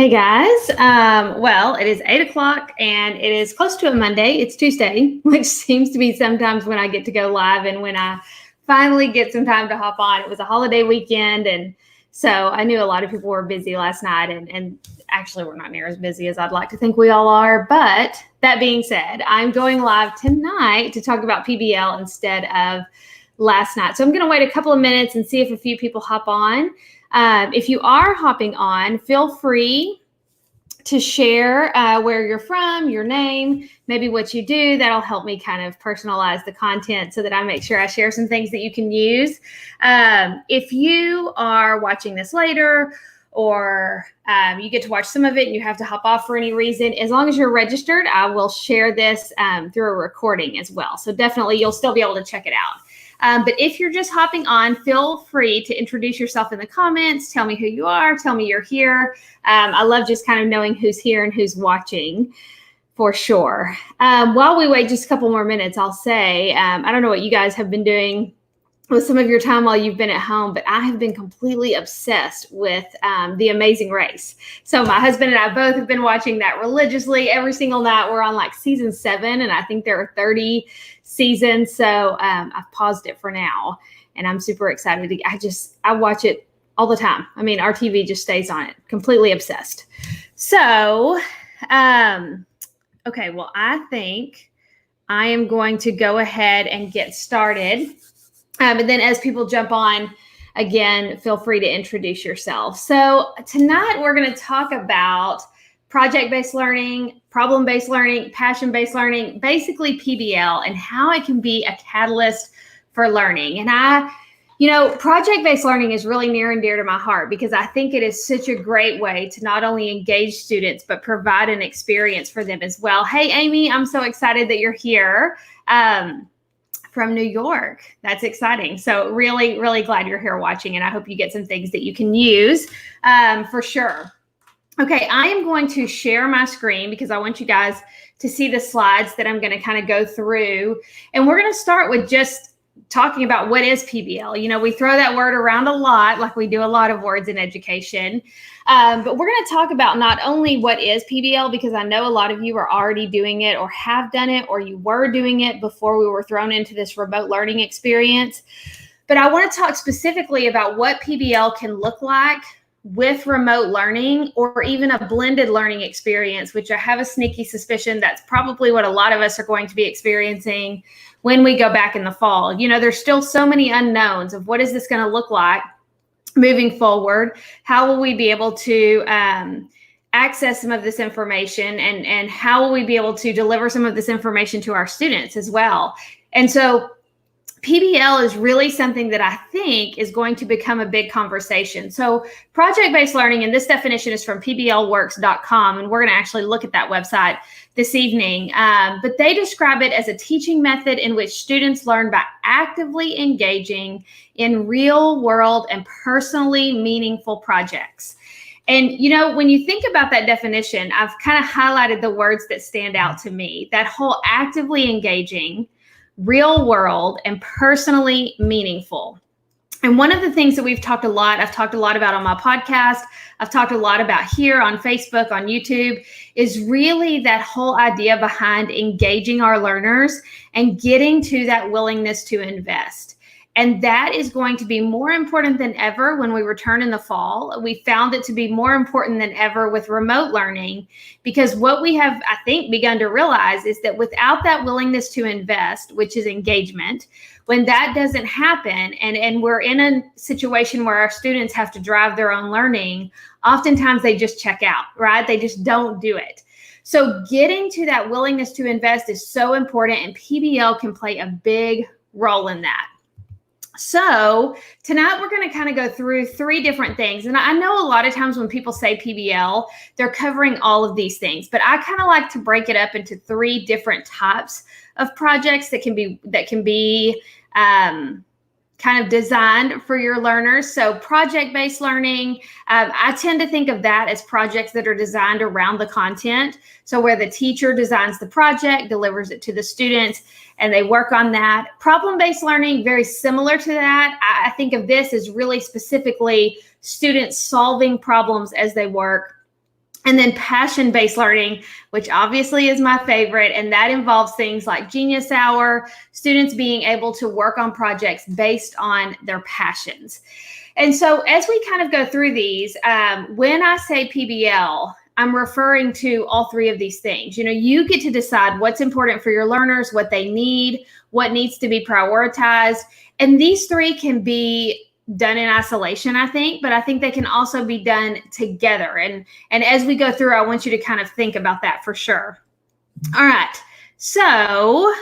Hey guys, well, it is 8 o'clock and it is close to a Monday. It's Tuesday, which seems to be sometimes when I get to go live and when I finally get some time to hop on. It was a holiday weekend, and so I knew a lot of people were busy last night, and actually we're not near as busy as I'd like to think we all are. But that being said, I'm going live tonight to talk about PBL instead of last night. So I'm going to wait a couple of minutes and see if a few people hop on. If you are hopping on, feel free to share where you're from, your name, maybe what you do. That'll help me kind of personalize the content so that I make sure I share some things that you can use. If you are watching this later, or you get to watch some of it and you have to hop off for any reason, as long as you're registered, I will share this through a recording as well. So definitely you'll still be able to check it out. But if you're just hopping on, feel free to introduce yourself in the comments. Tell me who you are. Tell me you're here. I love just kind of knowing who's here and who's watching for sure. While we wait just a couple more minutes, I'll say, I don't know what you guys have been doing with some of your time while you've been at home, but I have been completely obsessed with The Amazing Race. So my husband and I both have been watching that religiously every single night. We're on like season 7, and I think there are 30 seasons. So I've paused it for now, and I'm super excited. I watch it all the time. I mean, our TV just stays on it, completely obsessed. So, okay, well, I think I am going to go ahead and get started. And then as people jump on, again, feel free to introduce yourself. So tonight we're going to talk about project-based learning, problem-based learning, passion-based learning, basically PBL, and how it can be a catalyst for learning. And project-based learning is really near and dear to my heart because I think it is such a great way to not only engage students, but provide an experience for them as well. Hey, Amy, I'm so excited that you're here. From New York. That's exciting. So really, really glad you're here watching, and I hope you get some things that you can use for sure. Okay, I am going to share my screen because I want you guys to see the slides that I'm going to kind of go through. And we're going to start with just talking about what is PBL. You know, we throw that word around a lot, like we do a lot of words in education. But we're going to talk about not only what is PBL, because I know a lot of you are already doing it or have done it, or you were doing it before we were thrown into this remote learning experience. But I want to talk specifically about what PBL can look like with remote learning, or even a blended learning experience, which I have a sneaky suspicion that's probably what a lot of us are going to be experiencing when we go back in the fall. You know, there's still so many unknowns of what is this going to look like moving forward. How will we be able to access some of this information, and how will we be able to deliver some of this information to our students as well? And so PBL is really something that I think is going to become a big conversation. So project-based learning, and this definition is from PBLWorks.com, and we're going to actually look at that website this evening. But they describe it as a teaching method in which students learn by actively engaging in real-world and personally meaningful projects. And, you know, when you think about that definition, I've kind of highlighted the words that stand out to me. That whole actively engaging, real world, and personally meaningful. And one of the things that I've talked a lot about on my podcast, I've talked a lot about here on Facebook, on YouTube, is really that whole idea behind engaging our learners and getting to that willingness to invest. And that is going to be more important than ever when we return in the fall. We found it to be more important than ever with remote learning, because what we have, I think, begun to realize is that without that willingness to invest, which is engagement, when that doesn't happen, and we're in a situation where our students have to drive their own learning, oftentimes they just check out, right? They just don't do it. So getting to that willingness to invest is so important, and PBL can play a big role in that. So tonight we're going to kind of go through 3 different things. And I know a lot of times when people say PBL, they're covering all of these things, but I kind of like to break it up into 3 different types of projects that can be kind of designed for your learners. So project-based learning, I tend to think of that as projects that are designed around the content. So where the teacher designs the project, delivers it to the students, and they work on that. Problem-based learning, very similar to that. I think of this as really specifically students solving problems as they work. And then passion-based learning, which obviously is my favorite, and that involves things like Genius Hour, students being able to work on projects based on their passions. And so as we kind of go through these, when I say PBL, I'm referring to all three of these things. You know, you get to decide what's important for your learners, what they need, what needs to be prioritized. And these three can be done in isolation, I think, but I think they can also be done together. And as we go through, I want you to kind of think about that for sure. All right. So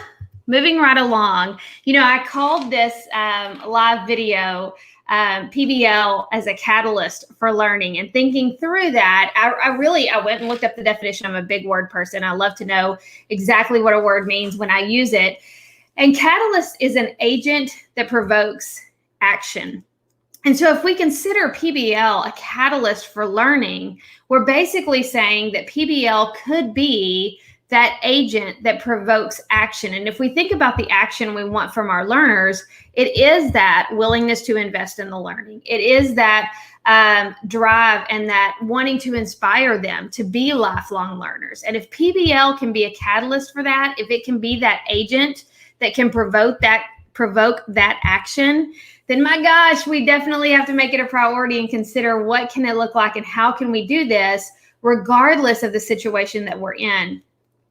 moving right along, you know, I called this live video PBL as a catalyst for learning, and thinking through that, I went and looked up the definition. I'm a big word person. I love to know exactly what a word means when I use it. And catalyst is an agent that provokes action. And so if we consider PBL a catalyst for learning, we're basically saying that PBL could be that agent that provokes action. And if we think about the action we want from our learners, it is that willingness to invest in the learning. It is that drive and that wanting to inspire them to be lifelong learners. And if PBL can be a catalyst for that, if it can be that agent that can provoke that action, then my gosh, we definitely have to make it a priority and consider what can it look like and how can we do this regardless of the situation that we're in.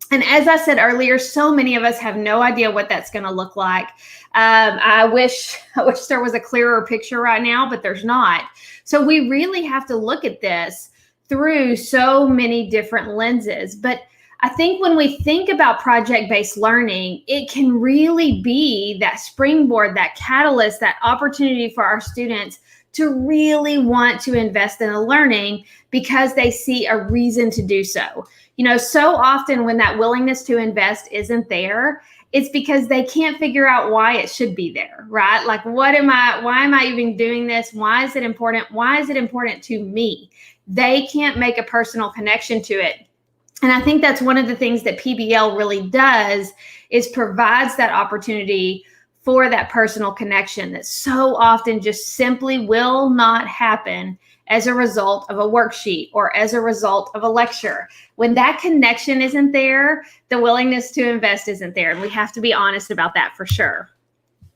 And as I said earlier, so many of us have no idea what that's going to look like. I wish there was a clearer picture right now, but there's not. So we really have to look at this through so many different lenses. But I think when we think about project-based learning, it can really be that springboard, that catalyst, that opportunity for our students to really want to invest in the learning because they see a reason to do so. You know, so often when that willingness to invest isn't there, it's because they can't figure out why it should be there, right? Like, why am I even doing this? Why is it important? Why is it important to me? They can't make a personal connection to it. And I think that's one of the things that PBL really does, is provides that opportunity for that personal connection that so often just simply will not happen as a result of a worksheet or as a result of a lecture. When that connection isn't there, the willingness to invest isn't there. And we have to be honest about that for sure.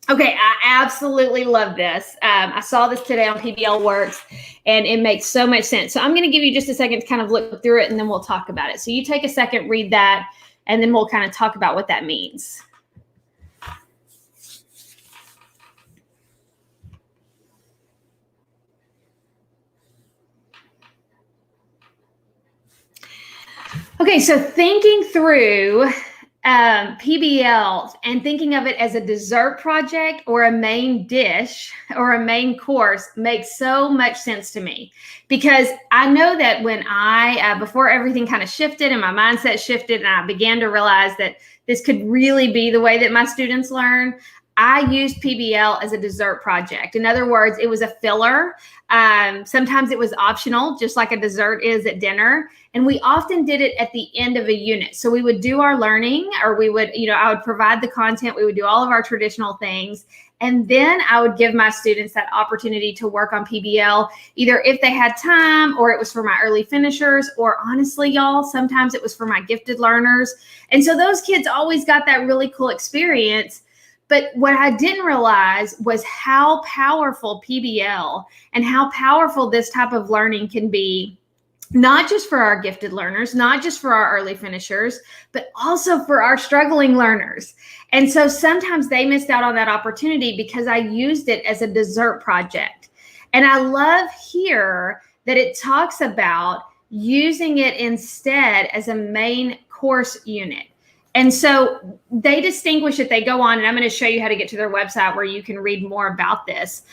Okay, I absolutely love this. I saw this today on PBLWorks, and it makes so much sense. So I'm going to give you just a second to kind of look through it, and then we'll talk about it. So you take a second, read that, and then we'll kind of talk about what that means. Okay, so thinking through PBL and thinking of it as a dessert project or a main dish or a main course makes so much sense to me, because I know that when before everything kind of shifted and my mindset shifted and I began to realize that this could really be the way that my students learn, I used PBL as a dessert project. In other words, it was a filler. Sometimes it was optional, just like a dessert is at dinner. And we often did it at the end of a unit. So we would do our learning, or we would, I would provide the content. We would do all of our traditional things. And then I would give my students that opportunity to work on PBL, either if they had time, or it was for my early finishers, or honestly, y'all, sometimes it was for my gifted learners. And so those kids always got that really cool experience. But what I didn't realize was how powerful PBL and how powerful this type of learning can be, not just for our gifted learners, not just for our early finishers, but also for our struggling learners. And so sometimes they missed out on that opportunity because I used it as a dessert project. And I love here that it talks about using it instead as a main course unit. And so they distinguish it. They go on, and I'm going to show you how to get to their website where you can read more about this.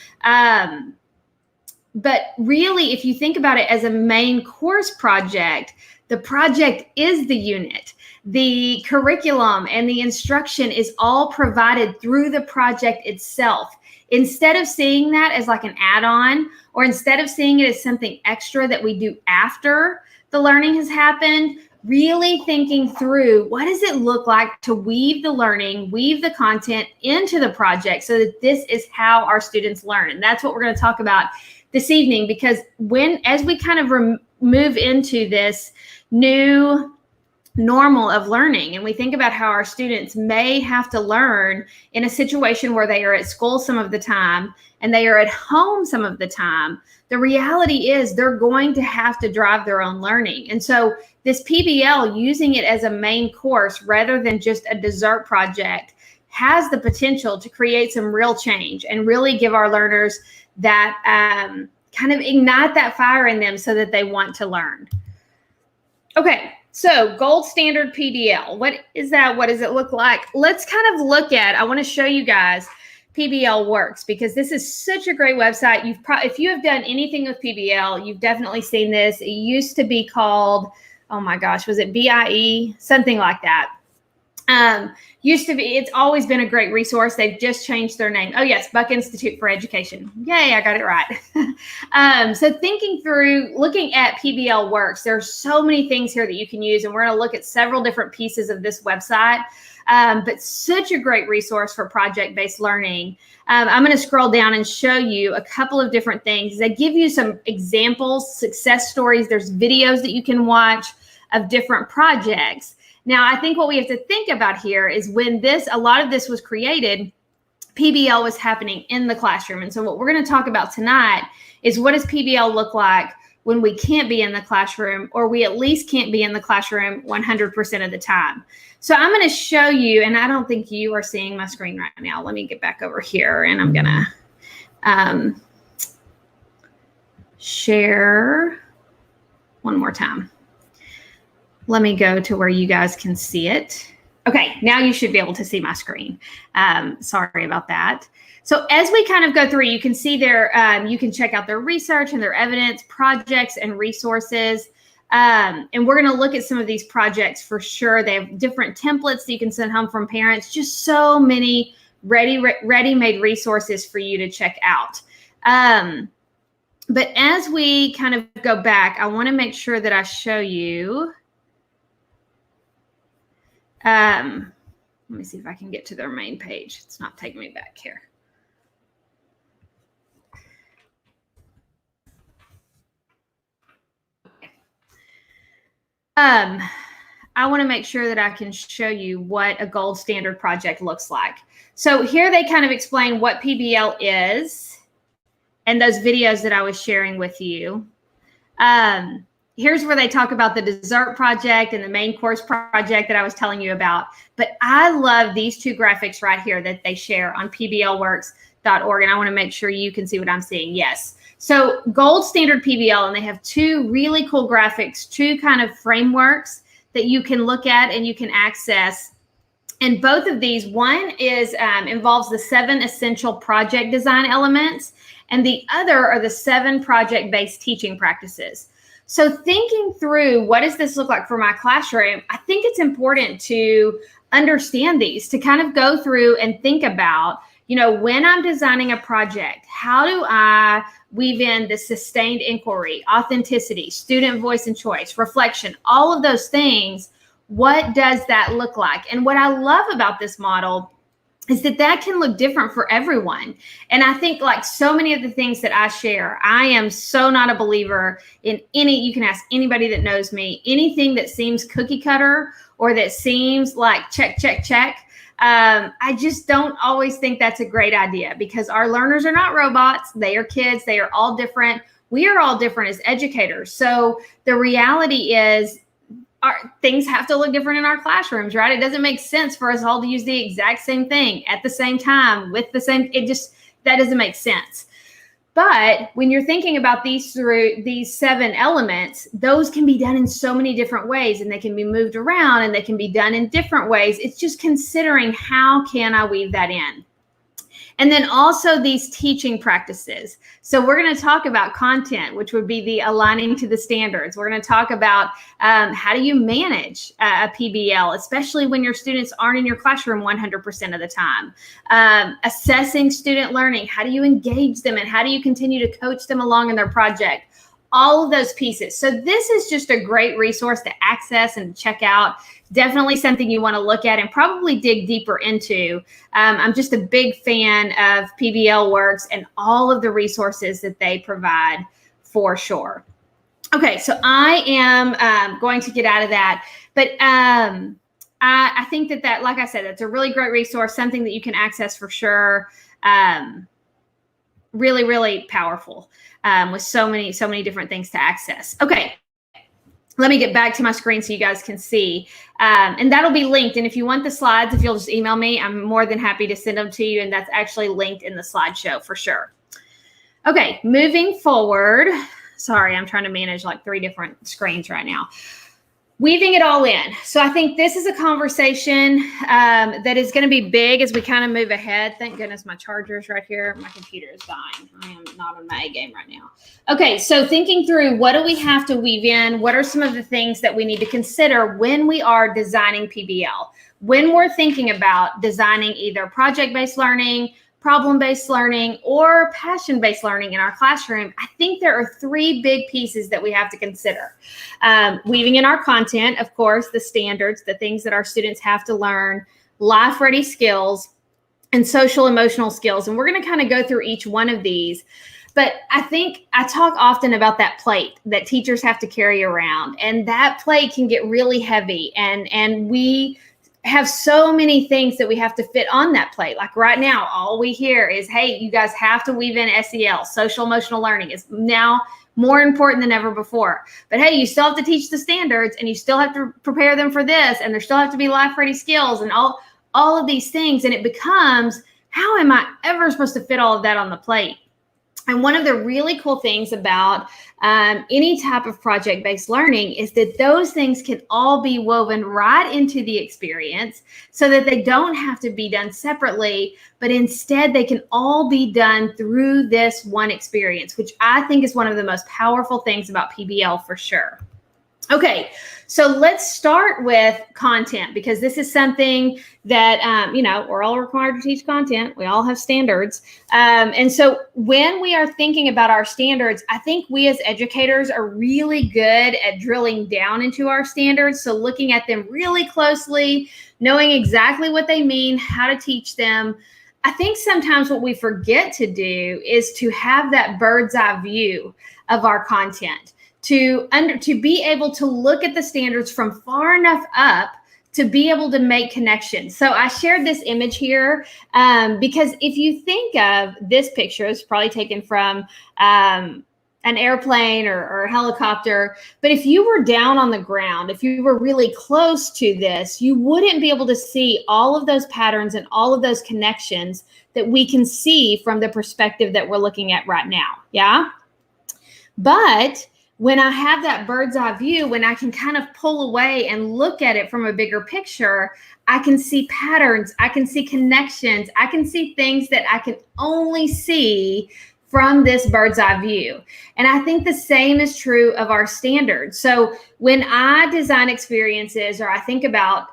But really, if you think about it as a main course project, the project is the unit. The curriculum and the instruction is all provided through the project itself. Instead of seeing that as like an add-on, or instead of seeing it as something extra that we do after the learning has happened, really thinking through what does it look like to weave the learning, weave the content into the project so that this is how our students learn. And that's what we're going to talk about this evening, because as we kind of move into this new normal of learning, and we think about how our students may have to learn in a situation where they are at school some of the time and they are at home some of the time, the reality is they're going to have to drive their own learning. And so this PBL, using it as a main course rather than just a dessert project, has the potential to create some real change and really give our learners that kind of ignite that fire in them so that they want to learn. Okay, so gold standard PBL. What is that? What does it look like? Let's kind of look at, I want to show you guys PBLWorks, because this is such a great website. If you have done anything with PBL, you've definitely seen this. It used to be called, oh my gosh, was it BIE? Something like that. Used to be, it's always been a great resource. They've just changed their name. Oh yes, Buck Institute for Education. Yay, I got it right. So thinking through, looking at PBLWorks, there's so many things here that you can use, and we're gonna look at several different pieces of this website. But such a great resource for project-based learning. I'm going to scroll down and show you a couple of different things. They give you some examples, success stories. There's videos that you can watch of different projects. Now, I think what we have to think about here is when a lot of this was created, PBL was happening in the classroom. And so what we're going to talk about tonight is, what does PBL look like when we can't be in the classroom, or we at least can't be in the classroom 100% of the time. So I'm going to show you, and I don't think you are seeing my screen right now. Let me get back over here, and I'm going to share one more time. Let me go to where you guys can see it. Okay, now you should be able to see my screen. Sorry about that. So as we kind of go through, you can see there, you can check out their research and their evidence, projects and resources. And we're going to look at some of these projects for sure. They have different templates that you can send home from parents, just so many ready-made resources for you to check out. But as we kind of go back, I want to make sure that I show you. Let me see if I can get to their main page. It's not taking me back here. I want to make sure that I can show you what a gold standard project looks like. So here they kind of explain what PBL is and those videos that I was sharing with you. Here's where they talk about the dessert project and the main course project that I was telling you about. But I love these two graphics right here that they share on PBLWorks.org. And I want to make sure you can see what I'm seeing. Yes. So gold standard PBL, and they have two really cool graphics, two kind of frameworks that you can look at and you can access. And both of these, one is involves the 7 essential project design elements, and the other are the 7 project-based teaching practices. So thinking through, what does this look like for my classroom? I think it's important to understand these, to kind of go through and think about, you know, when I'm designing a project, how do I weave in the sustained inquiry, authenticity, student voice and choice, reflection, all of those things? What does that look like? And what I love about this model is that that can look different for everyone. And I think, like so many of the things that I share, I am so not a believer in you can ask anybody that knows me, anything that seems cookie cutter or that seems like check, check, check. I just don't always think that's a great idea, because our learners are not robots. They are kids. They are all different. We are all different as educators. So the reality is, things have to look different in our classrooms, right? It doesn't make sense for us all to use the exact same thing at the same time with the same, that doesn't make sense. But when you're thinking about these 7 elements, those can be done in so many different ways, and they can be moved around and they can be done in different ways. It's just considering, how can I weave that in? And then also these teaching practices. So we're going to talk about content, which would be the aligning to the standards. We're going to talk about how do you manage a PBL, especially when your students aren't in your classroom 100% of the time. Assessing student learning. How do you engage them, and how do you continue to coach them along in their project? All of those pieces. So this is just a great resource to access and check out. Definitely something you want to look at and probably dig deeper into. I'm just a big fan of PBLWorks and all of the resources that they provide, for sure. Okay, so I am going to get out of that, but I think that, like I said, that's a really great resource, something that you can access for sure. Really, really powerful with so many different things to access. Okay, let me get back to my screen so you guys can see. And that'll be linked. And if you want the slides, if you'll just email me, I'm more than happy to send them to you. And that's actually linked in the slideshow for sure. Okay, moving forward. Sorry, I'm trying to manage like 3 different screens right now. Weaving it all in. So I think this is a conversation that is going to be big as we kind of move ahead. Thank goodness my charger's right here. My computer is dying. I am not on my A game right now. Okay, so thinking through, what do we have to weave in? What are some of the things that we need to consider when we are designing PBL? When we're thinking about designing either project-based learning, problem-based learning, or passion-based learning in our classroom, I think there are 3 big pieces that we have to consider. Weaving in our content, of course, the standards, the things that our students have to learn, life-ready skills, and social-emotional skills. And we're going to kind of go through each one of these. But I think I talk often about that plate that teachers have to carry around. And that plate can get really heavy. And we have so many things that we have to fit on that plate. Like right now, all we hear is, hey, you guys have to weave in SEL, social emotional learning is now more important than ever before. But hey, you still have to teach the standards and you still have to prepare them for this. And there still have to be life ready skills and all of these things. And it becomes, how am I ever supposed to fit all of that on the plate? And one of the really cool things about any type of project-based learning is that those things can all be woven right into the experience so that they don't have to be done separately, but instead they can all be done through this one experience, which I think is one of the most powerful things about PBL for sure. Okay, so let's start with content, because this is something that, we're all required to teach content. We all have standards. And so when we are thinking about our standards, I think we as educators are really good at drilling down into our standards. So looking at them really closely, knowing exactly what they mean, how to teach them. I think sometimes what we forget to do is to have that bird's eye view of our content. To be able to look at the standards from far enough up to be able to make connections. So I shared this image here because if you think of this picture, it's probably taken from an airplane or a helicopter. But if you were down on the ground, if you were really close to this, you wouldn't be able to see all of those patterns and all of those connections that we can see from the perspective that we're looking at right now. Yeah. But when I have that bird's eye view, when I can kind of pull away and look at it from a bigger picture, I can see patterns, I can see connections, I can see things that I can only see from this bird's eye view. And I think the same is true of our standards. So when I design experiences, or I think about,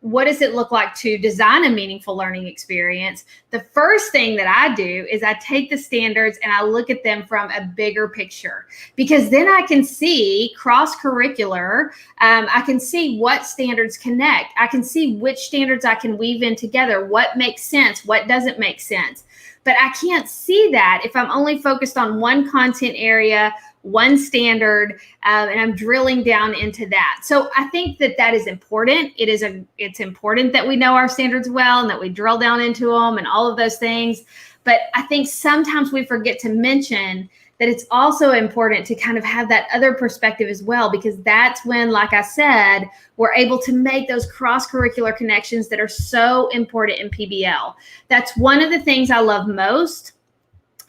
what does it look like to design a meaningful learning experience? The first thing that I do is I take the standards and I look at them from a bigger picture, because then I can see cross-curricular. I can see what standards connect. I can see which standards I can weave in together, what makes sense, what doesn't make sense. But I can't see that if I'm only focused on one content area, one standard, and I'm drilling down into that. So I think that is important. It's important that we know our standards well and that we drill down into them and all of those things. But I think sometimes we forget to mention that it's also important to kind of have that other perspective as well, because that's when, like I said, we're able to make those cross-curricular connections that are so important in PBL. That's one of the things I love most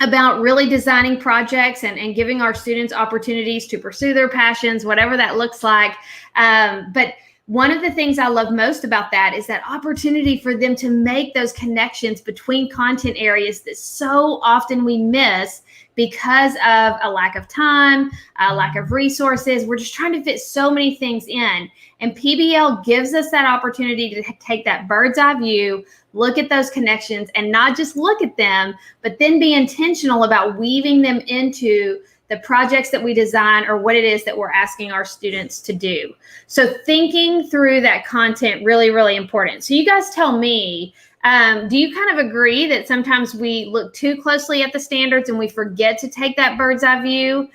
about really designing projects and giving our students opportunities to pursue their passions, whatever that looks like. But one of the things I love most about that is that opportunity for them to make those connections between content areas that so often we miss because of a lack of time, a lack of resources. We're just trying to fit so many things in. And PBL gives us that opportunity to take that bird's eye view, look at those connections, and not just look at them, but then be intentional about weaving them into the projects that we design or what it is that we're asking our students to do. So thinking through that content, really, really important. So you guys tell me, do you kind of agree that sometimes we look too closely at the standards and we forget to take that bird's eye view?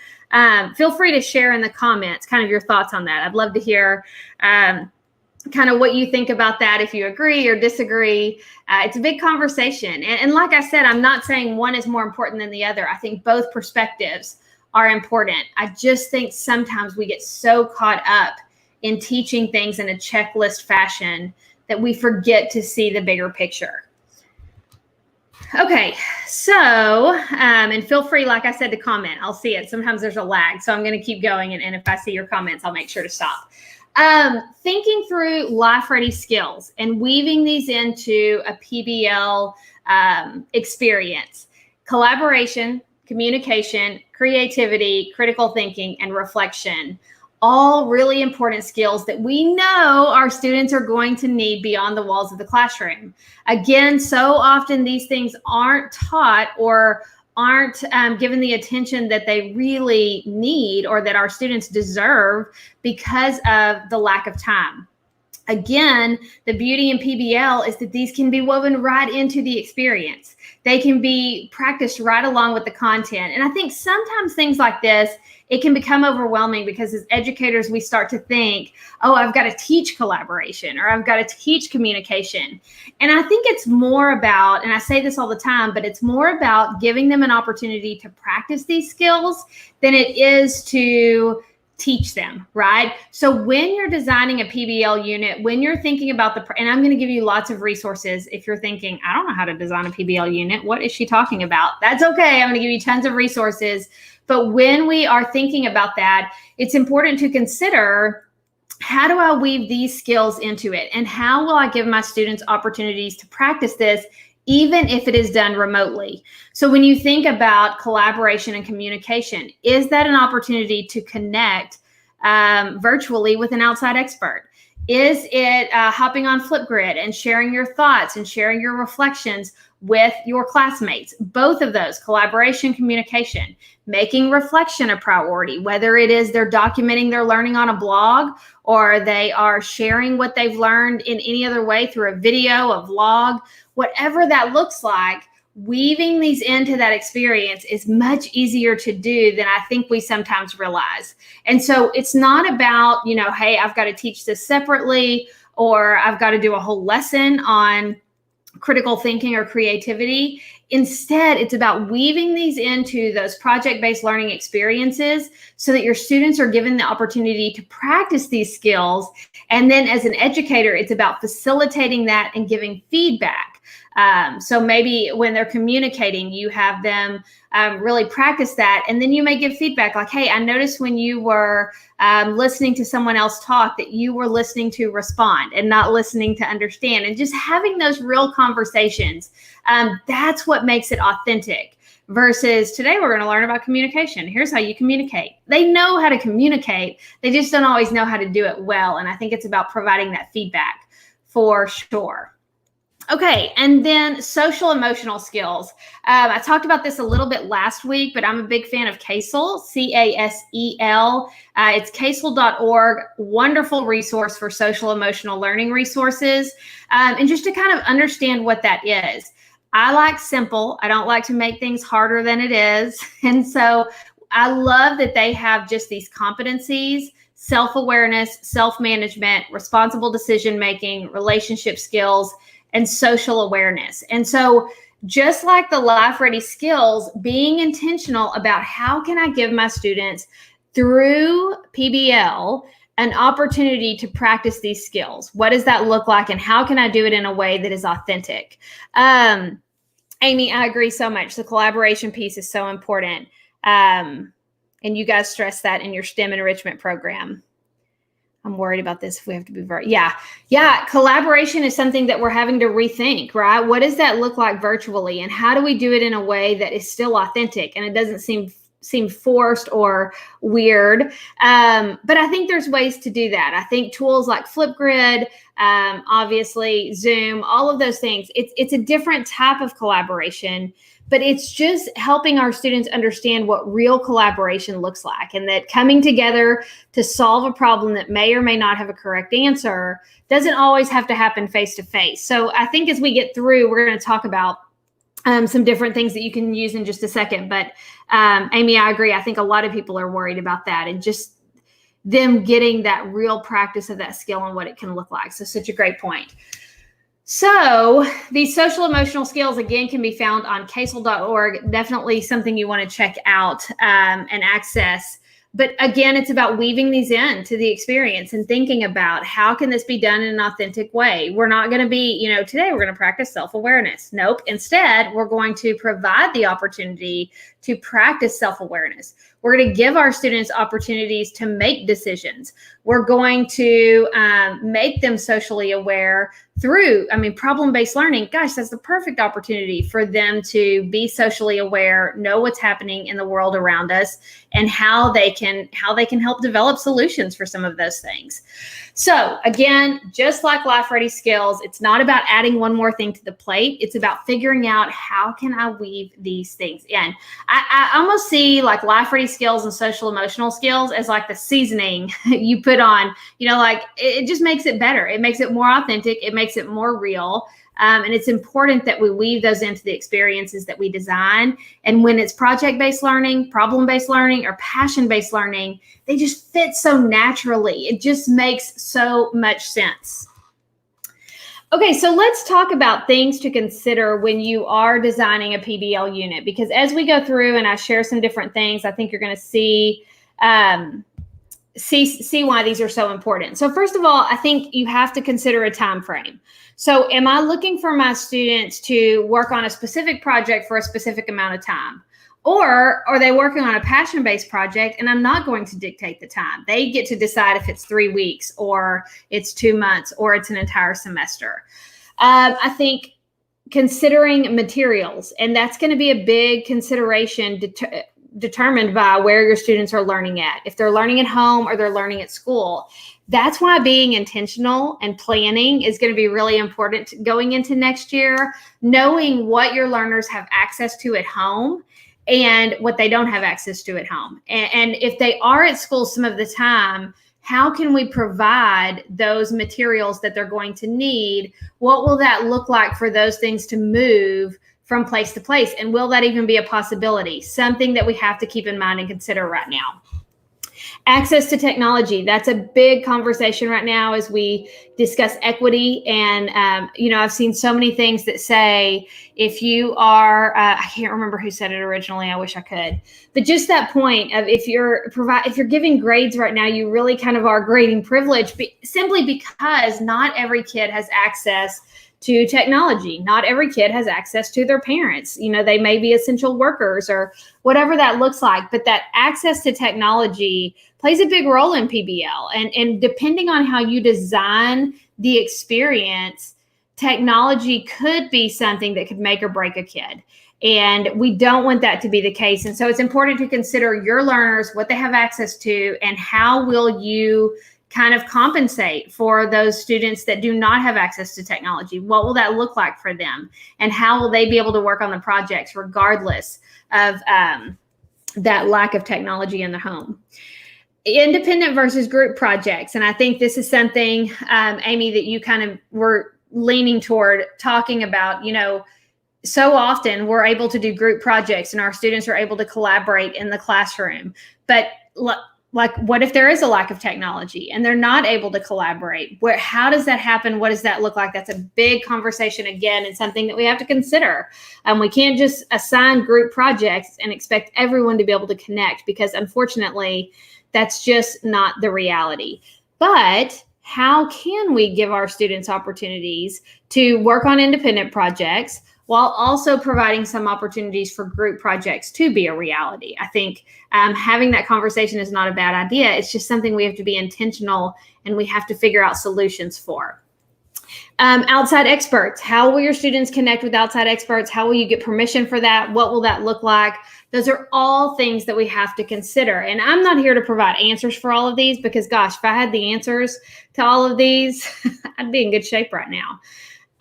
Feel free to share in the comments kind of your thoughts on that. I'd love to hear kind of what you think about that, if you agree or disagree. It's a big conversation. And like I said, I'm not saying one is more important than the other. I think both perspectives are important. I just think sometimes we get so caught up in teaching things in a checklist fashion that we forget to see the bigger picture. Okay, so, and feel free, like I said, to comment. I'll see it. Sometimes there's a lag, so I'm going to keep going. And if I see your comments, I'll make sure to stop. Thinking through life-ready skills and weaving these into a PBL experience: collaboration, communication, creativity, critical thinking, and reflection. All really important skills that we know our students are going to need beyond the walls of the classroom. Again, so often these things aren't taught or aren't given the attention that they really need or that our students deserve because of the lack of time. Again, the beauty in PBL is that these can be woven right into the experience. They can be practiced right along with the content. And I think sometimes things like this, it can become overwhelming because as educators, we start to think, oh, I've got to teach collaboration or I've got to teach communication. And I think it's more about, and I say this all the time, but it's more about giving them an opportunity to practice these skills than it is to teach them, right? So when you're designing a PBL unit, when you're thinking about and I'm going to give you lots of resources if you're thinking, I don't know how to design a PBL unit. What is she talking about? That's okay. I'm going to give you tons of resources. But when we are thinking about that, it's important to consider, how do I weave these skills into it? And how will I give my students opportunities to practice this, even if it is done remotely? So when you think about collaboration and communication, is that an opportunity to connect virtually with an outside expert? Is it hopping on Flipgrid and sharing your thoughts and sharing your reflections with your classmates? Both of those, collaboration, communication, making reflection a priority, whether it is they're documenting their learning on a blog or they are sharing what they've learned in any other way through a video, a vlog, whatever that looks like. Weaving these into that experience is much easier to do than I think we sometimes realize. And so it's not about, hey, I've got to teach this separately, or I've got to do a whole lesson on critical thinking or creativity. Instead, it's about weaving these into those project-based learning experiences so that your students are given the opportunity to practice these skills. And then as an educator, it's about facilitating that and giving feedback. So maybe when they're communicating, you have them really practice that. And then you may give feedback like, hey, I noticed when you were listening to someone else talk that you were listening to respond and not listening to understand. And just having those real conversations, that's what makes it authentic. Versus today, we're going to learn about communication. Here's how you communicate. They know how to communicate. They just don't always know how to do it well. And I think it's about providing that feedback for sure. Okay, and then social emotional skills. I talked about this a little bit last week, but I'm a big fan of CASEL, C-A-S-E-L. It's CASEL.org, wonderful resource for social emotional learning resources. And just to kind of understand what that is. I like simple. I don't like to make things harder than it is. And so I love that they have just these competencies: self-awareness, self-management, responsible decision-making, relationship skills, and social awareness. And so just like the life ready skills, being intentional about how can I give my students through PBL an opportunity to practice these skills? What does that look like? And how can I do it in a way that is authentic? Amy, I agree so much. The collaboration piece is so important. And you guys stress that in your STEM enrichment program. I'm worried about this if we have to be yeah. Collaboration is something that we're having to rethink, right? What does that look like virtually? And how do we do it in a way that is still authentic and it doesn't seem forced or weird? But I think there's ways to do that. I think tools like Flipgrid, obviously Zoom, all of those things, it's a different type of collaboration, but it's just helping our students understand what real collaboration looks like, and that coming together to solve a problem that may or may not have a correct answer doesn't always have to happen face to face. So I think as we get through, we're going to talk about some different things that you can use in just a second. But Amy, I agree. I think a lot of people are worried about that and just them getting that real practice of that skill and what it can look like. So such a great point. So these social emotional skills, again, can be found on COLL.org. Definitely something you want to check out and access. But again, it's about weaving these into the experience and thinking about how can this be done in an authentic way. We're not going to be, today we're going to practice self-awareness. Nope. Instead, we're going to provide the opportunity to practice self-awareness. We're going to give our students opportunities to make decisions. We're going to make them socially aware through, problem-based learning. Gosh, that's the perfect opportunity for them to be socially aware, know what's happening in the world around us, and how they can help develop solutions for some of those things. So again, just like Life Ready skills, it's not about adding one more thing to the plate. It's about figuring out how can I weave these things in. I almost see like Life Ready skills and social emotional skills as like the seasoning you put on, it just makes it better. It makes it more authentic. It makes it more real. And it's important that we weave those into the experiences that we design. And when it's project-based learning, problem-based learning, or passion-based learning, they just fit so naturally. It just makes so much sense. Okay, so let's talk about things to consider when you are designing a PBL unit, because as we go through and I share some different things, I think you're going to see why these are so important. So first of all, I think you have to consider a time frame. So am I looking for my students to work on a specific project for a specific amount of time? Or are they working on a passion-based project and I'm not going to dictate the time? They get to decide if it's 3 weeks or it's 2 months or it's an entire semester. I think considering materials, and that's going to be a big consideration determined by where your students are learning at. If they're learning at home or they're learning at school. That's why being intentional and planning is going to be really important going into next year, knowing what your learners have access to at home and what they don't have access to at home. And if they are at school some of the time, how can we provide those materials that they're going to need? What will that look like for those things to move from place to place? And will that even be a possibility? Something that we have to keep in mind and consider right now. Access to technology. That's a big conversation right now as we discuss equity. And, I've seen so many things that say if you are, I can't remember who said it originally. I wish I could. But just that point of if you're giving grades right now, you really kind of are grading privilege simply because not every kid has access to technology. Not every kid has access to their parents. They may be essential workers or whatever that looks like, but that access to technology plays a big role in PBL. And depending on how you design the experience, technology could be something that could make or break a kid. And we don't want that to be the case. And so it's important to consider your learners, what they have access to, and how will you kind of compensate for those students that do not have access to technology. What will that look like for them? And how will they be able to work on the projects regardless of that lack of technology in the home? Independent versus group projects. And I think this is something, Amy, that you kind of were leaning toward talking about. So often we're able to do group projects and our students are able to collaborate in the classroom. But like, what if there is a lack of technology and they're not able to collaborate? How does that happen? What does that look like? That's a big conversation again, and something that we have to consider. We can't just assign group projects and expect everyone to be able to connect, because unfortunately, that's just not the reality. But how can we give our students opportunities to work on independent projects while also providing some opportunities for group projects to be a reality? I think having that conversation is not a bad idea. It's just something we have to be intentional and we have to figure out solutions for. Outside experts. How will your students connect with outside experts? How will you get permission for that? What will that look like? Those are all things that we have to consider. And I'm not here to provide answers for all of these because, gosh, if I had the answers to all of these, I'd be in good shape right now.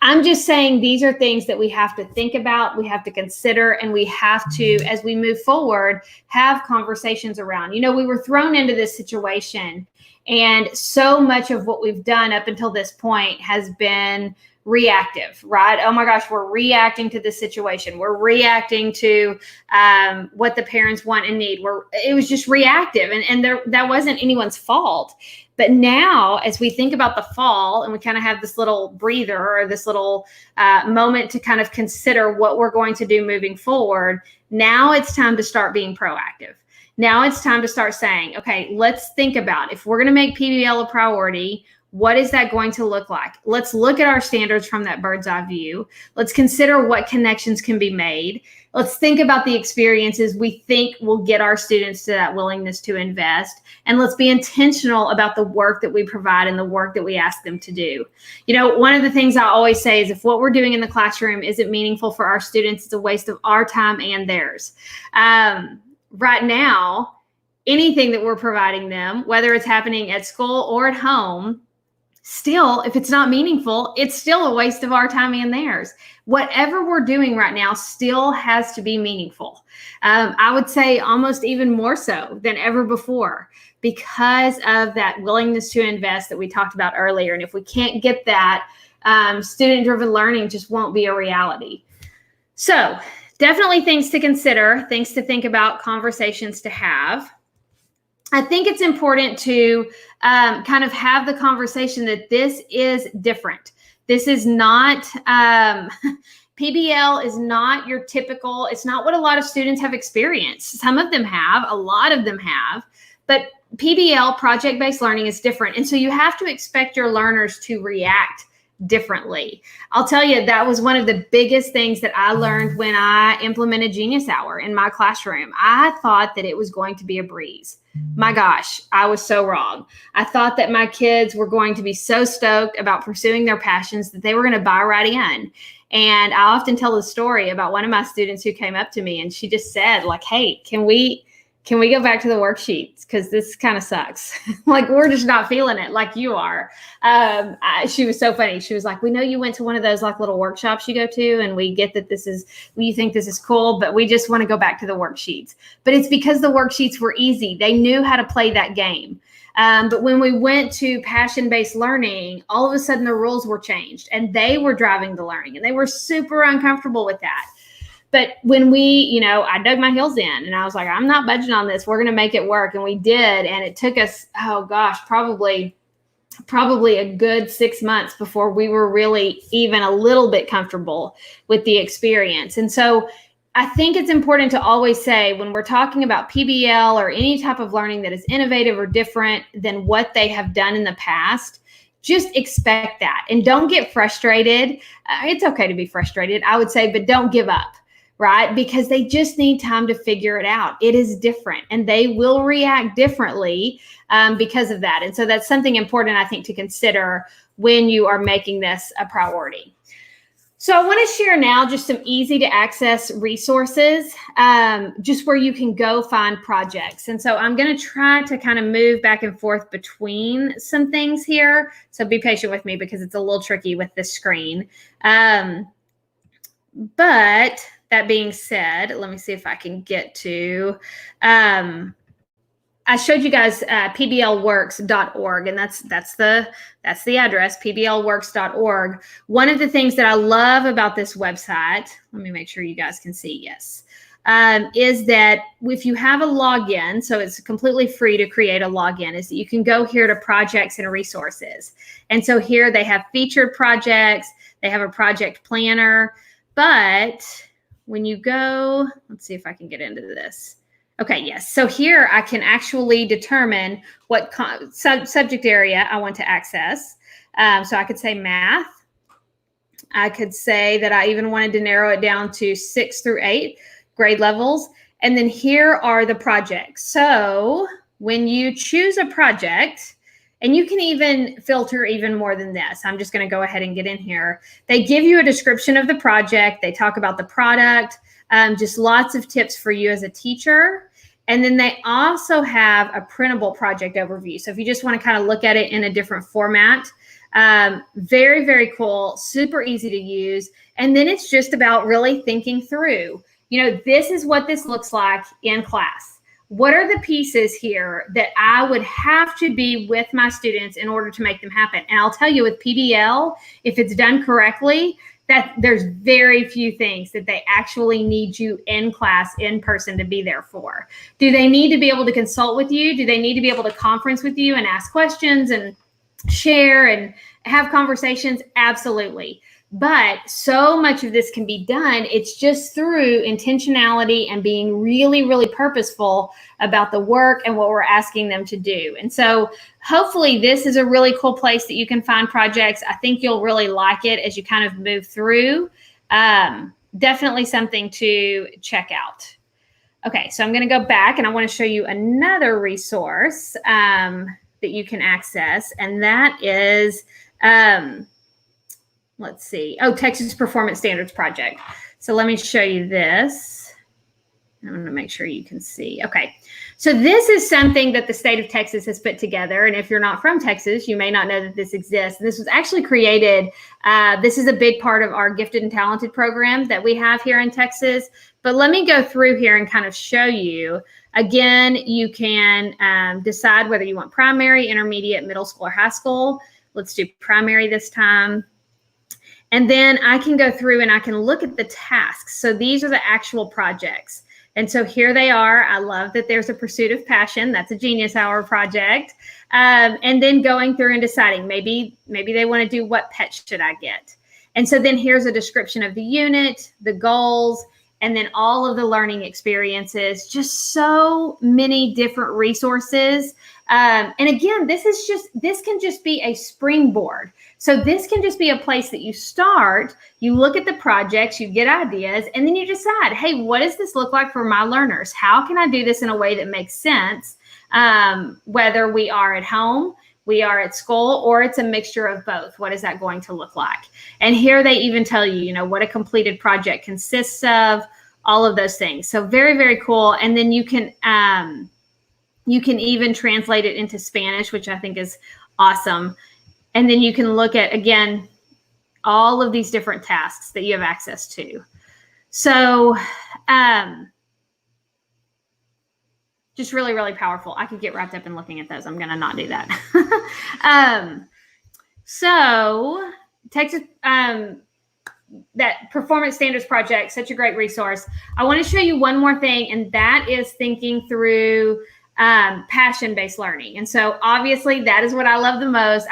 I'm just saying these are things that we have to think about, we have to consider, and we have to, as we move forward, have conversations around. We were thrown into this situation, and so much of what we've done up until this point has been reactive, right? Oh my gosh, we're reacting to this situation. We're reacting to what the parents want and need. It was just reactive, and that wasn't anyone's fault. But now, as we think about the fall, and we kind of have this little breather or this little moment to kind of consider what we're going to do moving forward, now it's time to start being proactive. Now it's time to start saying, okay, let's think about if we're going to make PBL a priority, what is that going to look like? Let's look at our standards from that bird's eye view. Let's consider what connections can be made. Let's think about the experiences we think will get our students to that willingness to invest. And let's be intentional about the work that we provide and the work that we ask them to do. You know, one of the things I always say is if what we're doing in the classroom isn't meaningful for our students, it's a waste of our time and theirs. Right now, anything that we're providing them, whether it's happening at school or at home, still, if it's not meaningful, it's still a waste of our time and theirs. Whatever we're doing right now still has to be meaningful. I would say almost even more so than ever before because of that willingness to invest that we talked about earlier. And if we can't get that, student-driven learning just won't be a reality. So definitely things to consider, things to think about, conversations to have. I think it's important to kind of have the conversation that this is different. This is not, PBL is not your typical, it's not what a lot of students have experienced. Some of them have, a lot of them have, but PBL, project-based learning, is different. And so you have to expect your learners to react differently. I'll tell you, that was one of the biggest things that I learned when I implemented Genius Hour in my classroom. I thought that it was going to be a breeze. My gosh, I was so wrong. I thought that my kids were going to be so stoked about pursuing their passions that they were going to buy right in. And I often tell the story about one of my students who came up to me and she just said, like, hey, can we go back to the worksheets? Because this kind of sucks. Like, we're just not feeling it like you are. She was so funny. She was like, we know you went to one of those like little workshops you go to, and we get that you think this is cool, but we just want to go back to the worksheets. But it's because the worksheets were easy. They knew how to play that game. But when we went to passion-based learning, all of a sudden the rules were changed and they were driving the learning and they were super uncomfortable with that. But when I dug my heels in and I was like, I'm not budging on this. We're going to make it work. And we did. And it took us, oh gosh, probably a good 6 months before we were really even a little bit comfortable with the experience. And so I think it's important to always say when we're talking about PBL or any type of learning that is innovative or different than what they have done in the past, just expect that and don't get frustrated. It's okay to be frustrated, I would say, but don't give up. Right? Because they just need time to figure it out. It is different and they will react differently because of that. And so that's something important, I think, to consider when you are making this a priority. So I want to share now just some easy to access resources, just where you can go find projects. And so I'm going to try to kind of move back and forth between some things here. So be patient with me because it's a little tricky with this screen. But that being said, let me see if I can get to, I showed you guys PBLWorks.org, and that's the address, PBLWorks.org. One of the things that I love about this website, let me make sure you guys can see, yes, is that if you have a login, so it's completely free to create a login, is that you can go here to projects and resources. And so here they have featured projects, they have a project planner, but when you go, let's see if I can get into this. Okay, yes. So here I can actually determine what subject area I want to access. So I could say math. I could say that I even wanted to narrow it down to 6 through 8 grade levels. And then here are the projects. So when you choose a project, and you can even filter even more than this. I'm just going to go ahead and get in here. They give you a description of the project. They talk about the product, just lots of tips for you as a teacher. And then they also have a printable project overview. So if you just want to kind of look at it in a different format, very, very cool, super easy to use. And then it's just about really thinking through, this is what this looks like in class. what are the pieces here that I would have to be with my students in order to make them happen? And I'll tell you, with PBL, if it's done correctly, that there's very few things that they actually need you in class, in person, to be there for. Do they need to be able to consult with you? Do they need to be able to conference with you and ask questions and share and have conversations? Absolutely. But so much of this can be done. It's just through intentionality and being really, really purposeful about the work and what we're asking them to do. And so hopefully this is a really cool place that you can find projects. I think you'll really like it as you kind of move through. Definitely something to check out. Okay, so I'm going to go back and I want to show you another resource that you can access. And that is... let's see. Oh, Texas Performance Standards Project. So let me show you this. I'm going to make sure you can see. Okay. So this is something that the state of Texas has put together. And if you're not from Texas, you may not know that this exists. This was actually created. This is a big part of our gifted and talented program that we have here in Texas. But let me go through here and kind of show you. Again, you can decide whether you want primary, intermediate, middle school, or high school. Let's do primary this time. And then I can go through and I can look at the tasks. So these are the actual projects. And so here they are. I love that there's a pursuit of passion. That's a Genius Hour project. And then going through and deciding maybe they want to do, what pet should I get? And so then here's a description of the unit, the goals, and then all of the learning experiences, just so many different resources. And again, this can just be a springboard. So this can just be a place that you start, you look at the projects, you get ideas, and then you decide, hey, what does this look like for my learners? How can I do this in a way that makes sense? Whether we are at home, we are at school, or it's a mixture of both. What is that going to look like? And here they even tell you, what a completed project consists of, all of those things. So very, very cool. And then you can even translate it into Spanish, which I think is awesome. And then you can look at, again, all of these different tasks that you have access to. So just really, really powerful. I could get wrapped up in looking at those. I'm going to not do that. So Texas, that Performance Standards Project, such a great resource. I want to show you one more thing, and that is thinking through passion-based learning. And so obviously that is what I love the most.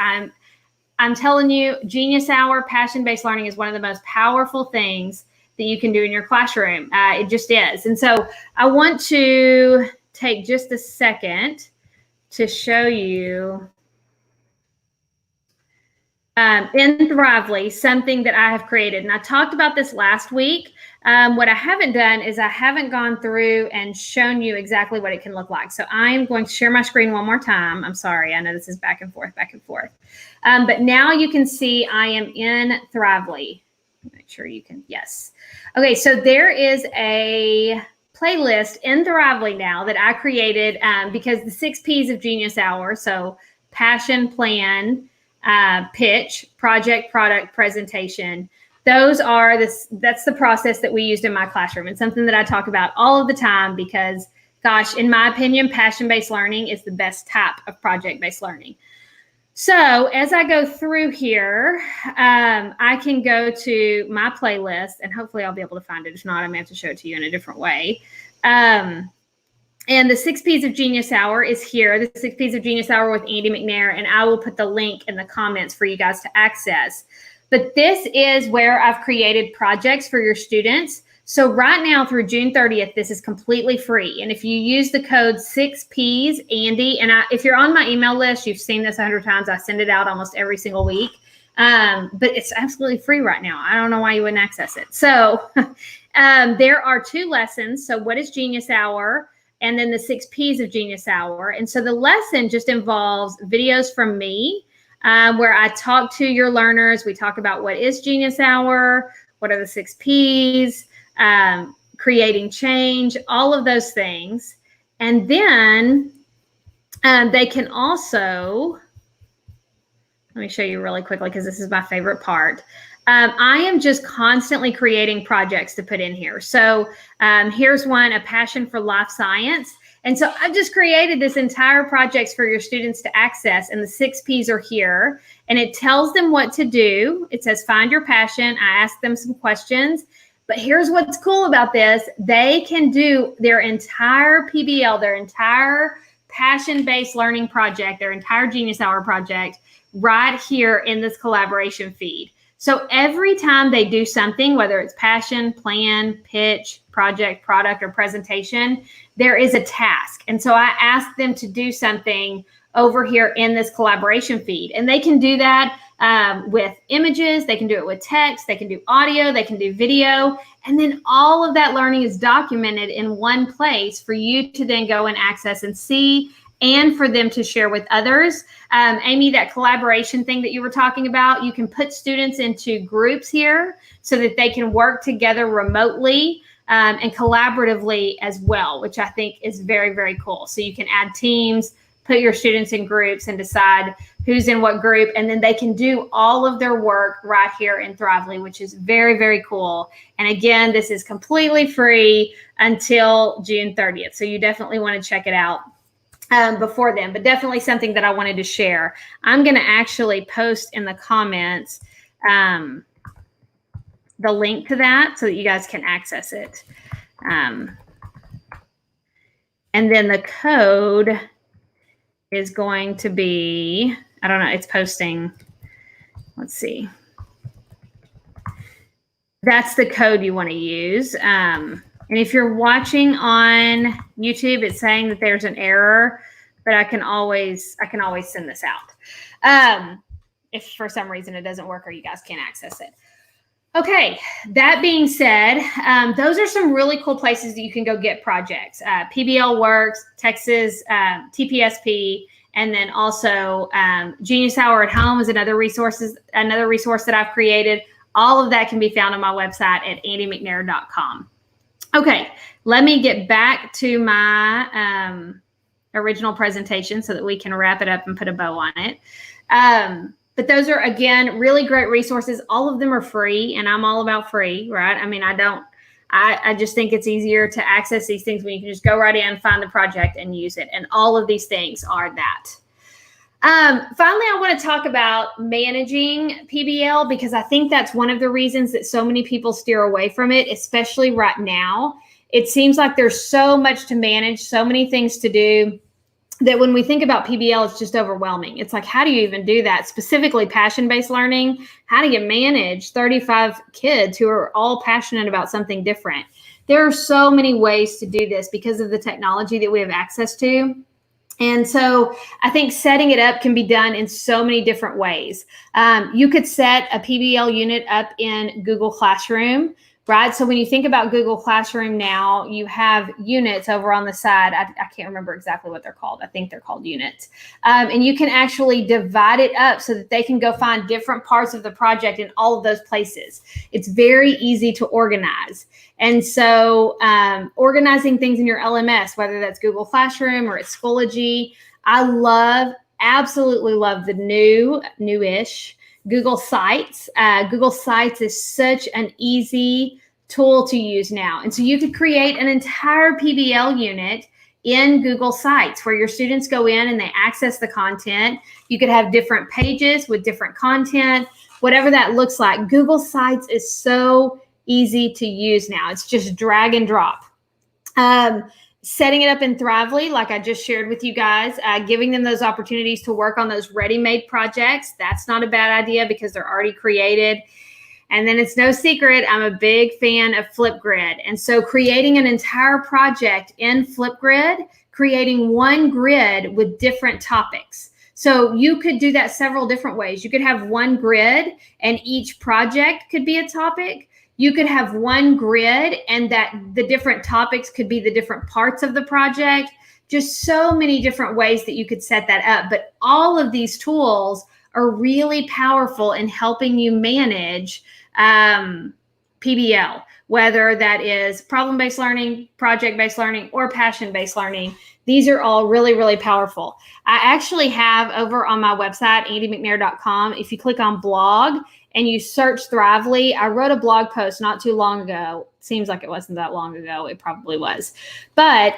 I'm telling you, Genius Hour, passion-based learning is one of the most powerful things that you can do in your classroom. It just is. And so I want to take just a second to show you in Thrively, something that I have created. And I talked about this last week. What I haven't done is I haven't gone through and shown you exactly what it can look like. So I'm going to share my screen one more time. I'm sorry. I know this is back and forth, back and forth. But now you can see I am in Thrively. Make sure you can, yes. Okay, so there is a playlist in Thrively now that I created because the 6 P's of Genius Hour, so passion, plan, pitch, project, product, presentation. That's the process that we used in my classroom, and something that I talk about all of the time because, gosh, in my opinion, passion-based learning is the best type of project-based learning. So as I go through here, I can go to my playlist, and hopefully I'll be able to find it. If not, I may have to show it to you in a different way. And the 6 P's of Genius Hour is here, the 6 P's of Genius Hour with Andy McNair, and I will put the link in the comments for you guys to access. But this is where I've created projects for your students. So right now through June 30th, this is completely free. And if you use the code 6Ps Andy, and if you're on my email list, you've seen this 100 times. I send it out almost every single week. But it's absolutely free right now. I don't know why you wouldn't access it. So there are 2 lessons. So what is Genius Hour? And then the 6 P's of Genius Hour. And so the lesson just involves videos from me where I talk to your learners. We talk about what is Genius Hour, what are the 6 P's, creating change, all of those things. And then they can also, let me show you really quickly because this is my favorite part. I am just constantly creating projects to put in here. So here's one, a passion for life science. And so I've just created this entire project for your students to access, and the 6 Ps are here, and it tells them what to do. It says, find your passion. I ask them some questions, but here's what's cool about this. They can do their entire PBL, their entire passion-based learning project, their entire Genius Hour project right here in this collaboration feed. So every time they do something, whether it's passion, plan, pitch, project, product, or presentation, there is a task. And so I ask them to do something over here in this collaboration feed. And they can do that with images, they can do it with text, they can do audio, they can do video. And then all of that learning is documented in one place for you to then go and access and see, and for them to share with others. Amy, that collaboration thing that you were talking about, you can put students into groups here so that they can work together remotely and collaboratively as well, which I think is very, very cool. So you can add teams, put your students in groups and decide who's in what group, and then they can do all of their work right here in Thrively, which is very, very cool. And again, this is completely free until June 30th. So you definitely want to check it out before then, but definitely something that I wanted to share. I'm going to actually post in the comments the link to that so that you guys can access it. And then the code is going to be, I don't know, it's posting. Let's see. That's the code you want to use. And if you're watching on YouTube, it's saying that there's an error, but I can always send this out. If for some reason it doesn't work or you guys can't access it. Okay, that being said, those are some really cool places that you can go get projects. PBLWorks, Texas, TPSP, and then also Genius Hour at Home is another resource that I've created. All of that can be found on my website at andymcnair.com. Okay, let me get back to my original presentation so that we can wrap it up and put a bow on it. But those are, again, really great resources. All of them are free, and I'm all about free, right? I mean, I just think it's easier to access these things when you can just go right in, find the project, and use it. And all of these things are that. Finally, I want to talk about managing PBL, because I think that's one of the reasons that so many people steer away from it, especially right now. It seems like there's so much to manage, so many things to do, that when we think about PBL, it's just overwhelming. It's like, how do you even do that? Specifically passion-based learning, how do you manage 35 kids who are all passionate about something different? There are so many ways to do this because of the technology that we have access to. And so I think setting it up can be done in so many different ways. You could set a PBL unit up in Google Classroom, right? So when you think about Google Classroom now, you have units over on the side. I can't remember exactly what they're called. I think they're called units. And you can actually divide it up so that they can go find different parts of the project in all of those places. It's very easy to organize. And so organizing things in your LMS, whether that's Google Classroom or it's Schoology, I absolutely love the newish Google Sites. Google Sites is such an easy tool to use now. And so you could create an entire PBL unit in Google Sites where your students go in and they access the content. You could have different pages with different content, whatever that looks like. Google Sites is so easy to use now. It's just drag and drop. Setting it up in Thrively, like I just shared with you guys, giving them those opportunities to work on those ready-made projects. That's not a bad idea because they're already created. And then it's no secret, I'm a big fan of Flipgrid. And so creating an entire project in Flipgrid, creating one grid with different topics. So you could do that several different ways. You could have one grid and each project could be a topic. You could have one grid and that the different topics could be the different parts of the project. Just so many different ways that you could set that up. But all of these tools are really powerful in helping you manage PBL, whether that is problem-based learning, project-based learning, or passion-based learning. These are all really, really powerful. I actually have over on my website, andymcnair.com, if you click on blog, and you search Thrively, I wrote a blog post not too long ago. Seems like it wasn't that long ago. It probably was. But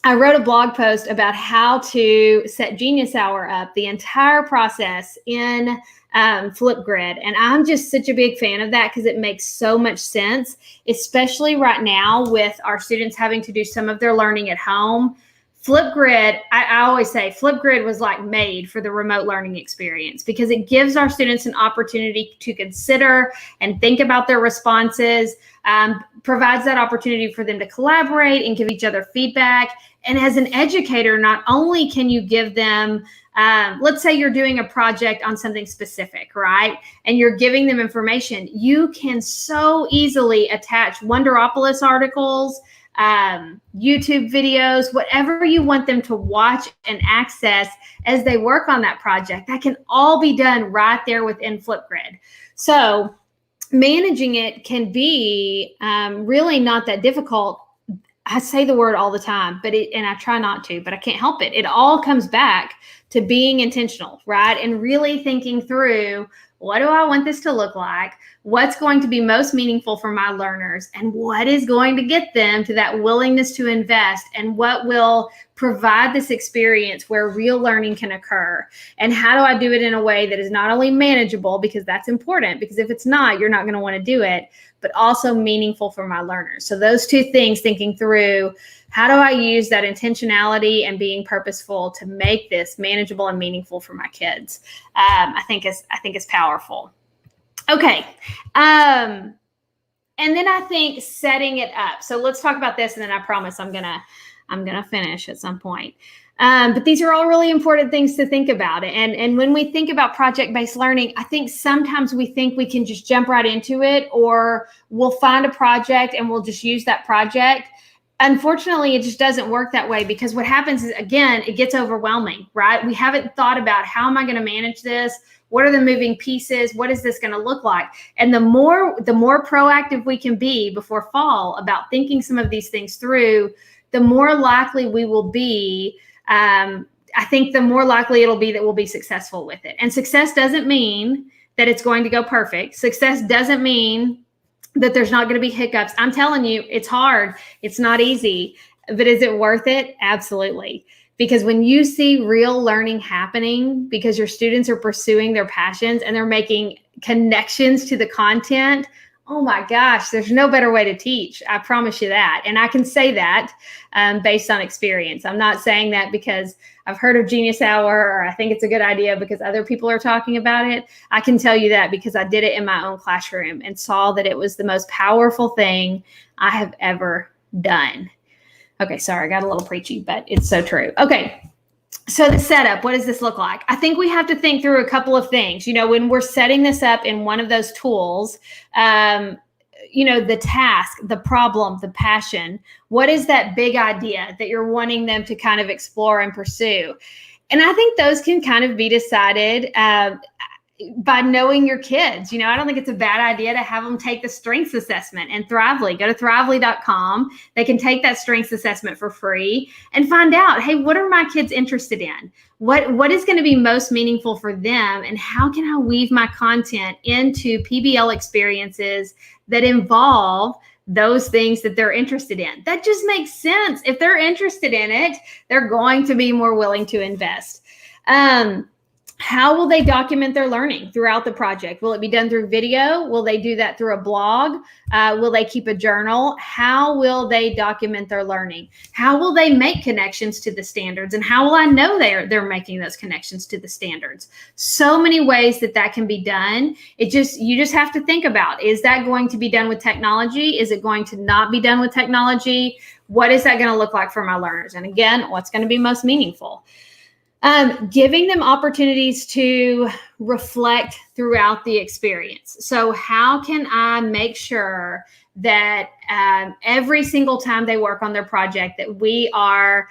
I wrote a blog post about how to set Genius Hour up, the entire process in Flipgrid. And I'm just such a big fan of that because it makes so much sense, especially right now with our students having to do some of their learning at home. Flipgrid, I always say Flipgrid was like made for the remote learning experience because it gives our students an opportunity to consider and think about their responses, provides that opportunity for them to collaborate and give each other feedback. And as an educator, not only can you give them, let's say you're doing a project on something specific, right? And you're giving them information, you can so easily attach Wonderopolis articles, YouTube videos, whatever you want them to watch and access as they work on that project. That can all be done right there within Flipgrid. So managing it can be really not that difficult. I say the word all the time, and I try not to, but I can't help it. It all comes back to being intentional, right? And really thinking through, what do I want this to look like? What's going to be most meaningful for my learners? And what is going to get them to that willingness to invest? And what will provide this experience where real learning can occur? And how do I do it in a way that is not only manageable, because that's important, because if it's not, you're not going to want to do it, but also meaningful for my learners. So those two things, thinking through, how do I use that intentionality and being purposeful to make this manageable and meaningful for my kids? I think is powerful. Okay. And then I think setting it up. So let's talk about this, and then I promise I'm gonna finish at some point. But these are all really important things to think about. And when we think about project-based learning, I think sometimes we think we can just jump right into it, or we'll find a project and we'll just use that project. Unfortunately, it just doesn't work that way, because what happens is, again, it gets overwhelming, right? We haven't thought about, how am I going to manage this? What are the moving pieces? What is this going to look like? And the more proactive we can be before fall about thinking some of these things through, the more likely we will be, I think the more likely it'll be that we'll be successful with it. And success doesn't mean that it's going to go perfect. Success doesn't mean that there's not going to be hiccups. I'm telling you, it's hard. It's not easy. But is it worth it? Absolutely. Because when you see real learning happening, because your students are pursuing their passions and they're making connections to the content, oh my gosh, there's no better way to teach. I promise you that. And I can say that based on experience. I'm not saying that because I've heard of Genius Hour, or I think it's a good idea because other people are talking about it. I can tell you that because I did it in my own classroom and saw that it was the most powerful thing I have ever done. Okay, sorry, I got a little preachy, but it's so true. Okay. So the setup, what does this look like? I think we have to think through a couple of things. You know, when we're setting this up in one of those tools, you know, the task, the problem, the passion, what is that big idea that you're wanting them to kind of explore and pursue? And I think those can kind of be decided by knowing your kids. You know, I don't think it's a bad idea to have them take the strengths assessment and Thrively. Go to Thrively.com. They can take that strengths assessment for free and find out, hey, what are my kids interested in? What is going to be most meaningful for them? And how can I weave my content into PBL experiences that involve those things that they're interested in? That just makes sense. If they're interested in it, they're going to be more willing to invest. How will they document their learning throughout the project? Will it be done through video? Will they do that through a blog? Will they keep a journal? How will they document their learning? How will they make connections to the standards? And how will I know they're making those connections to the standards? So many ways that can be done. You just have to think about, is that going to be done with technology? Is it going to not be done with technology? What is that going to look like for my learners? And again, what's going to be most meaningful? Giving them opportunities to reflect throughout the experience. So how can I make sure that every single time they work on their project that we are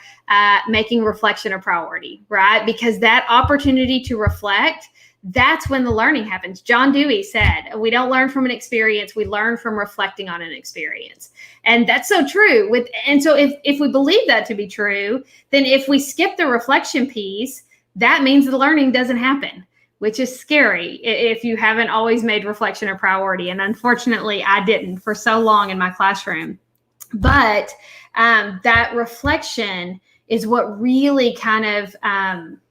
making reflection a priority, right? Because that opportunity to reflect, that's when the learning happens. John Dewey said, we don't learn from an experience, we learn from reflecting on an experience. And that's so true. And so if we believe that to be true, then if we skip the reflection piece, that means the learning doesn't happen, which is scary if you haven't always made reflection a priority. And unfortunately, I didn't for so long in my classroom. But that reflection is what really kind of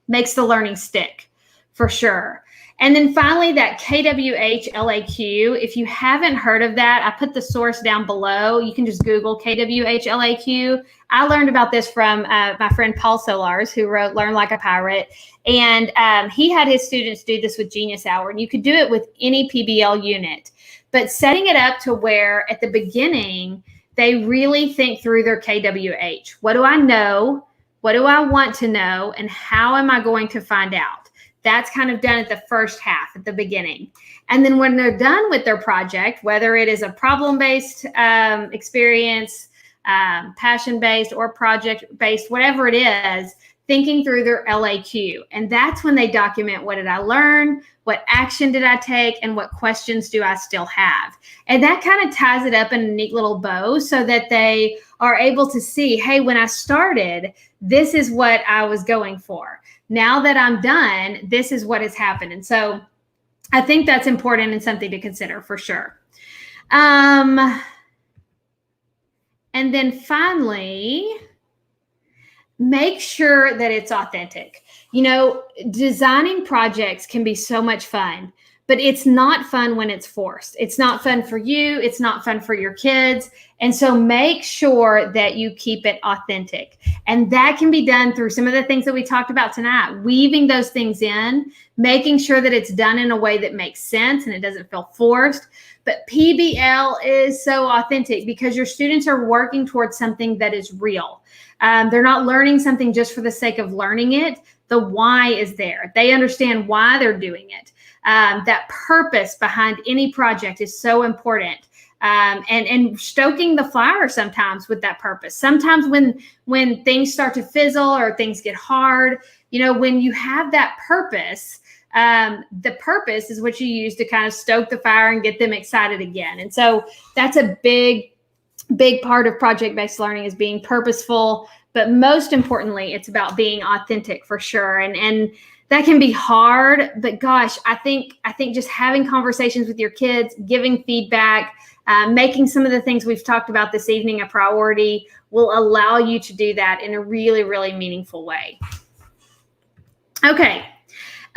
makes the learning stick, for sure. And then finally, that KWH LAQ. If you haven't heard of that, I put the source down below. You can just Google KWH LAQ. I learned about this from my friend Paul Solars, who wrote Learn Like a Pirate. And he had his students do this with Genius Hour. And you could do it with any PBL unit. But setting it up to where at the beginning, they really think through their KWH. What do I know? What do I want to know? And how am I going to find out? That's kind of done at the first half, at the beginning. And then when they're done with their project, whether it is a problem-based experience, passion-based, or project-based, whatever it is, thinking through their LAQ. And that's when they document, what did I learn? What action did I take? And what questions do I still have? And that kind of ties it up in a neat little bow so that they are able to see, hey, when I started, this is what I was going for. Now that I'm done, this is what has happened. And so I think that's important and something to consider for sure. And then finally, make sure that it's authentic. You know, designing projects can be so much fun, but it's not fun when it's forced. It's not fun for you. It's not fun for your kids. And so make sure that you keep it authentic. And that can be done through some of the things that we talked about tonight, weaving those things in, making sure that it's done in a way that makes sense and it doesn't feel forced. But PBL is so authentic because your students are working towards something that is real. They're not learning something just for the sake of learning it. The why is there. They understand why they're doing it. That purpose behind any project is so important. And stoking the fire sometimes with that purpose. Sometimes when things start to fizzle or things get hard, you know, when you have that purpose, the purpose is what you use to kind of stoke the fire and get them excited again. And so that's a big part of project-based learning, is being purposeful, but most importantly, it's about being authentic for sure. And that can be hard, but gosh, I think just having conversations with your kids, giving feedback, making some of the things we've talked about this evening a priority will allow you to do that in a really, really meaningful way. Okay.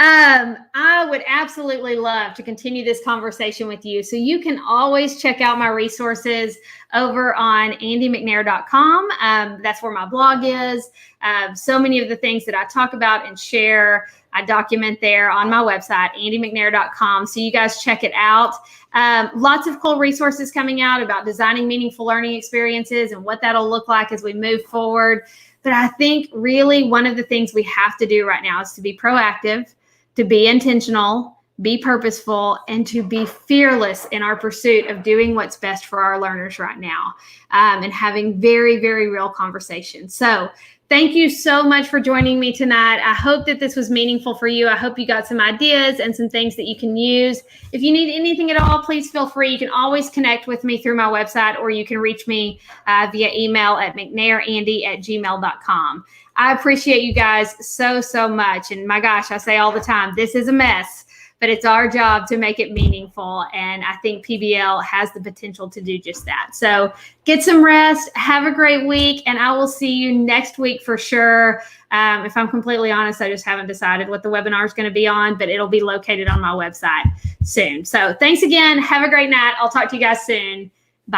I would absolutely love to continue this conversation with you. So you can always check out my resources over on andymcnair.com. That's where my blog is. So many of the things that I talk about and share, I document there on my website, andymcnair.com. So you guys check it out. Lots of cool resources coming out about designing meaningful learning experiences and what that'll look like as we move forward. But I think really one of the things we have to do right now is to be proactive, to be intentional, be purposeful, and to be fearless in our pursuit of doing what's best for our learners right now, and having very, very real conversations. So thank you so much for joining me tonight. I hope that this was meaningful for you. I hope you got some ideas and some things that you can use. If you need anything at all, please feel free. You can always connect with me through my website, or you can reach me via email at mcnairandy@gmail.com. I appreciate you guys so, so much. And my gosh, I say all the time, this is a mess, but it's our job to make it meaningful. And I think PBL has the potential to do just that. So get some rest, have a great week, and I will see you next week for sure. If I'm completely honest, I just haven't decided what the webinar is going to be on, but it'll be located on my website soon. So thanks again. Have a great night. I'll talk to you guys soon.